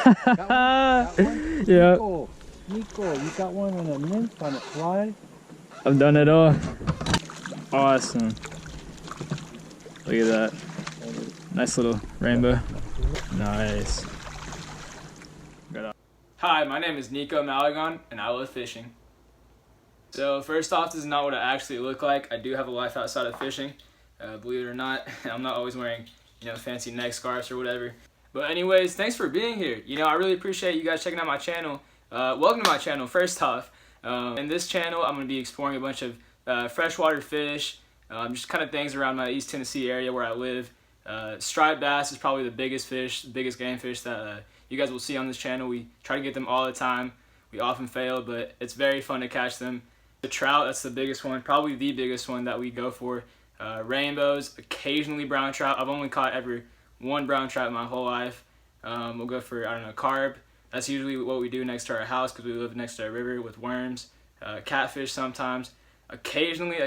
Got one? Yeah. Nico, you got one on a nymph on a fly? I've done it all. Awesome. Look at that. Nice little rainbow. Nice. Hi, my name is Nico Malagon, and I love fishing. So first off, this is not what I actually look like. I do have a life outside of fishing. Believe it or not, I'm not always wearing, fancy neck scarves or whatever. But anyways, thanks for being here. I really appreciate you guys checking out my channel. Welcome to my channel, first off. In this channel, I'm going to be exploring a bunch of freshwater fish, just kind of things around my East Tennessee area where I live. Striped bass is probably the biggest fish, the biggest game fish that you guys will see on this channel. We try to get them all the time. We often fail, but it's very fun to catch them. The trout, that's the biggest one, probably the biggest one that we go for. Rainbows, occasionally brown trout. I've only caught ever one brown trout in my whole life. We'll go for, carp. That's usually what we do next to our house because we live next to a river with worms. Catfish sometimes. Occasionally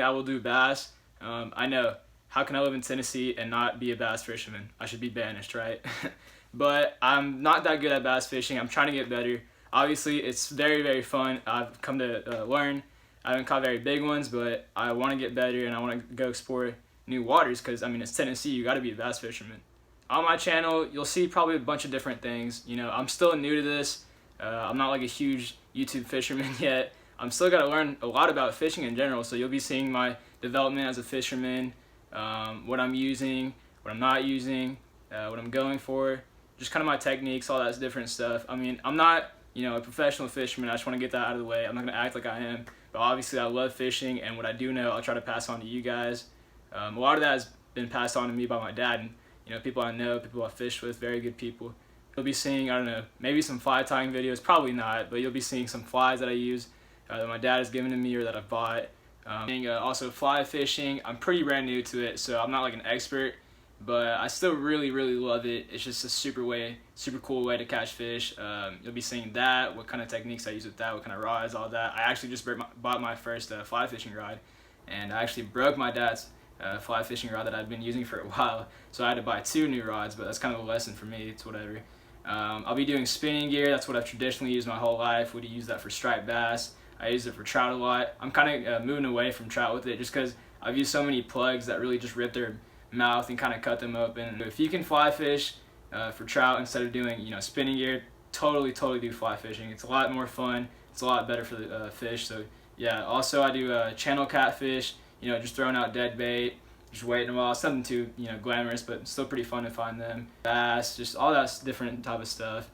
I will do bass. I know, how can I live in Tennessee and not be a bass fisherman? I should be banished, right? But I'm not that good at bass fishing. I'm trying to get better. Obviously, it's very, very fun. I've come to learn. I haven't caught very big ones, but I want to get better and I want to go explore new waters because, it's Tennessee. You got to be a bass fisherman. On my channel, you'll see probably a bunch of different things. I'm still new to this. I'm not like a huge YouTube fisherman yet. I'm still got to learn a lot about fishing in general, so you'll be seeing my development as a fisherman, what I'm using, what I'm not using, what I'm going for, just kind of my techniques, all that different stuff. I'm not, a professional fisherman. I just want to get that out of the way. I'm not going to act like I am, but obviously I love fishing, and what I do know, I'll try to pass on to you guys. A lot of that has been passed on to me by my dad, and people I know, people I fish with, very good people. You'll be seeing, maybe some fly tying videos, probably not, but you'll be seeing some flies that I use that my dad has given to me or that I've bought. Also fly fishing, I'm pretty brand new to it, so I'm not like an expert, but I still really, really love it. It's just a super cool way to catch fish. You'll be seeing that, what kind of techniques I use with that, what kind of rods, all that. I actually just bought my first fly fishing rod, and I actually broke my dad's fly fishing rod that I'd been using for a while, so I had to buy 2 new rods, but that's kind of a lesson for me. It's whatever. I'll be doing spinning gear. That's what I've traditionally used my whole life. Would use that for striped bass. I use it for trout a lot. I'm kind of moving away from trout with it just because I've used so many plugs that really just rip their mouth and kind of cut them open. If you can fly fish for trout instead of doing spinning gear, totally do fly fishing. It's a lot more fun. It's a lot better for the fish. So yeah. Also I do channel catfish. Just throwing out dead bait, just waiting a while. Something too glamorous, but still pretty fun to find them. Bass, just all that different type of stuff.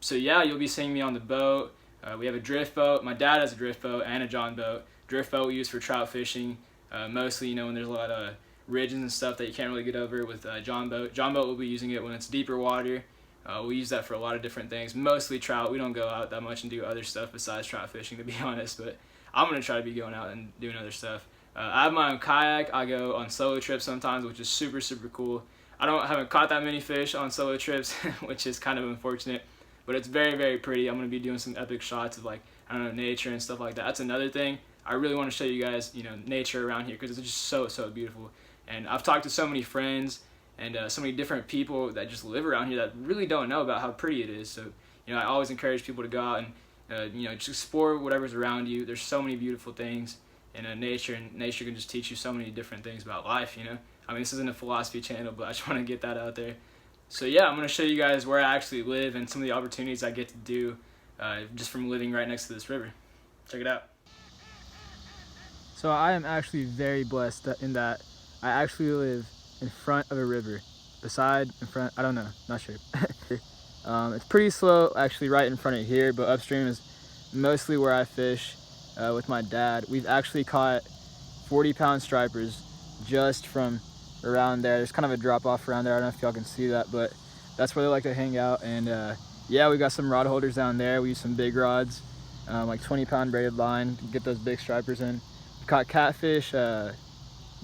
So yeah, you'll be seeing me on the boat. We have a drift boat. My dad has a drift boat and a John boat. Drift boat we use for trout fishing, mostly when there's a lot of ridges and stuff that you can't really get over with John boat. John boat will be using it when it's deeper water. We use that for a lot of different things, mostly trout. We don't go out that much and do other stuff besides trout fishing, to be honest, but I'm going to try to be going out and doing other stuff. I have my own kayak. I go on solo trips sometimes, which is super cool. I haven't caught that many fish on solo trips, which is kind of unfortunate. But it's very pretty. I'm going to be doing some epic shots of nature and stuff like that. That's another thing. I really want to show you guys, nature around here because it's just so beautiful. And I've talked to so many friends and so many different people that just live around here that really don't know about how pretty it is. So, I always encourage people to go out and, just explore whatever's around you. There's so many beautiful things in nature, and nature can just teach you so many different things about life, this isn't a philosophy channel, but I just want to get that out there. So yeah, I'm going to show you guys where I actually live and some of the opportunities I get to do just from living right next to this river. Check it out. So I am actually very blessed in that I actually live in front of a river. Beside, in front, I don't know, not sure. It's pretty slow actually right in front of here, but upstream is mostly where I fish with my dad. We've actually caught 40-pound stripers just from around there. There's kind of a drop off around there. I don't know if y'all can see that, but that's where they like to hang out. And yeah, we got some rod holders down there. We use some big rods, like 20-pound braided line to get those big stripers in. We caught catfish,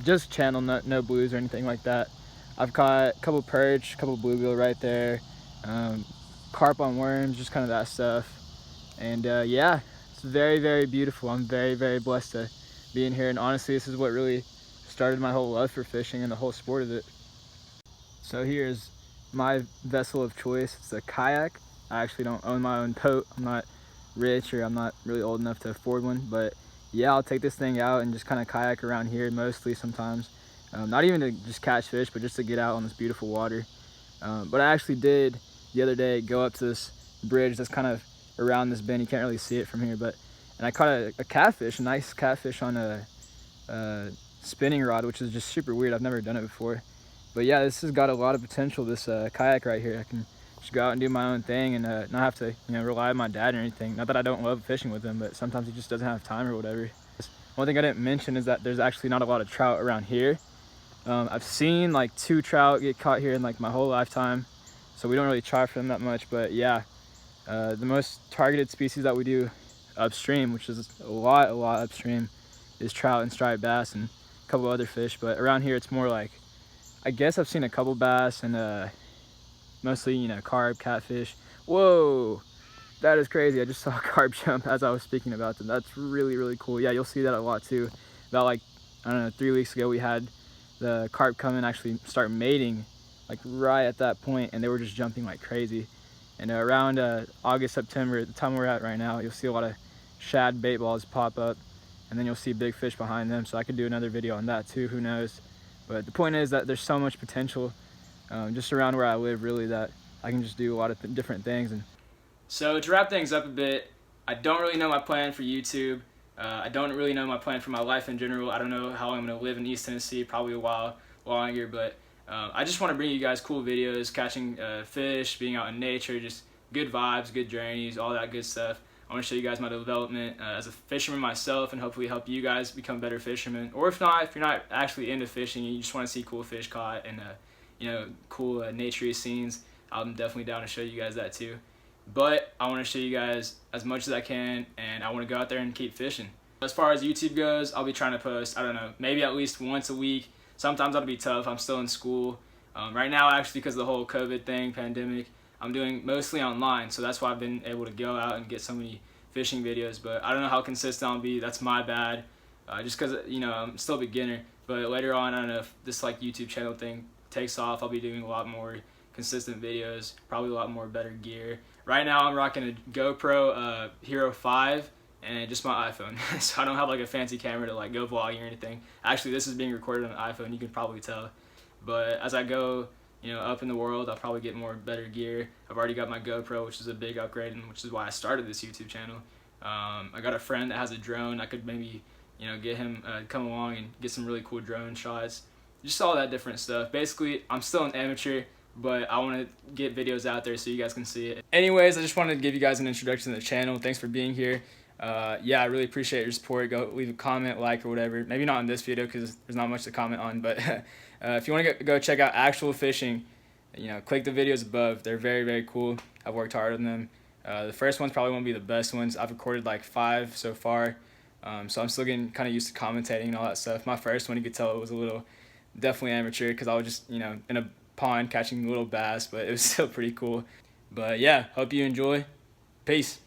just channel, no blues or anything like that. I've caught a couple perch, a couple bluegill right there, carp on worms, just kind of that stuff. And yeah, it's very beautiful. I'm very blessed to be in here, and honestly this is what really started my whole love for fishing and the whole sport of it. So here's my vessel of choice. It's a kayak. I actually don't own my own boat. I'm not rich, or I'm not really old enough to afford one, but yeah, I'll take this thing out and just kind of kayak around here mostly sometimes. Not even to just catch fish, but just to get out on this beautiful water. But I actually did the other day go up to this bridge that's kind of around this bend. You can't really see it from here, and I caught a catfish, a nice catfish on a spinning rod, which is just super weird. I've never done it before. But yeah, this has got a lot of potential, this kayak right here. I can just go out and do my own thing and not have to, rely on my dad or anything. Not that I don't love fishing with him, but sometimes he just doesn't have time or whatever. One thing I didn't mention is that there's actually not a lot of trout around here. I've seen like 2 trout get caught here in like my whole lifetime, so we don't really try for them that much. But yeah, the most targeted species that we do upstream, which is a lot upstream, is trout and striped bass and a couple other fish. But around here it's more like, I guess I've seen a couple bass and mostly, carp, catfish. Whoa, that is crazy. I just saw a carp jump as I was speaking about them. That's really cool. Yeah, you'll see that a lot too. About like, I don't know, 3 weeks ago we had the carp come and actually start mating like right at that point, and they were just jumping like crazy. And around August, September, the time we're at right now, you'll see a lot of shad bait balls pop up, and then you'll see big fish behind them. So I could do another video on that too, who knows. But the point is that there's so much potential just around where I live, really, that I can just do a lot of different things. And so to wrap things up a bit, I don't really know my plan for YouTube. I don't really know my plan for my life in general. I don't know how I'm going to live in East Tennessee, probably a while longer, but I just want to bring you guys cool videos, catching fish, being out in nature, just good vibes, good journeys, all that good stuff. I want to show you guys my development as a fisherman myself, and hopefully help you guys become better fishermen. Or if not, if you're not actually into fishing, you just want to see cool fish caught and cool nature scenes, I'm definitely down to show you guys that too. But I want to show you guys as much as I can, and I want to go out there and keep fishing. As far as YouTube goes, I'll be trying to post, I don't know, maybe at least once a week. Sometimes that'll be tough. I'm still in school. Right now, actually, because of the whole COVID thing, pandemic, I'm doing mostly online, so that's why I've been able to go out and get so many fishing videos. But I don't know how consistent I'll be. That's my bad. Just because, I'm still a beginner. But later on, I don't know if this like YouTube channel thing takes off, I'll be doing a lot more consistent videos, probably a lot more better gear. Right now, I'm rocking a GoPro Hero 5 and just my iPhone. So I don't have like a fancy camera to like go vlogging or anything. Actually, this is being recorded on an iPhone, you can probably tell. But as I go, up in the world, I'll probably get more better gear. I've already got my GoPro, which is a big upgrade, and which is why I started this YouTube channel. I got a friend that has a drone. I could maybe, get him come along and get some really cool drone shots. Just all that different stuff. Basically, I'm still an amateur, but I want to get videos out there so you guys can see it. Anyways, I just wanted to give you guys an introduction to the channel. Thanks for being here. Yeah, I really appreciate your support. Go leave a comment, like, or whatever. Maybe not on this video because there's not much to comment on, but if you want to go check out actual fishing, click the videos above. They're very cool. I've worked hard on them. The first ones probably won't be the best ones. I've recorded like 5 so far, so I'm still getting kind of used to commentating and all that stuff. My first one, you could tell it was a little definitely amateur because I was just in a pond catching little bass, but it was still pretty cool. But yeah, hope you enjoy. Peace.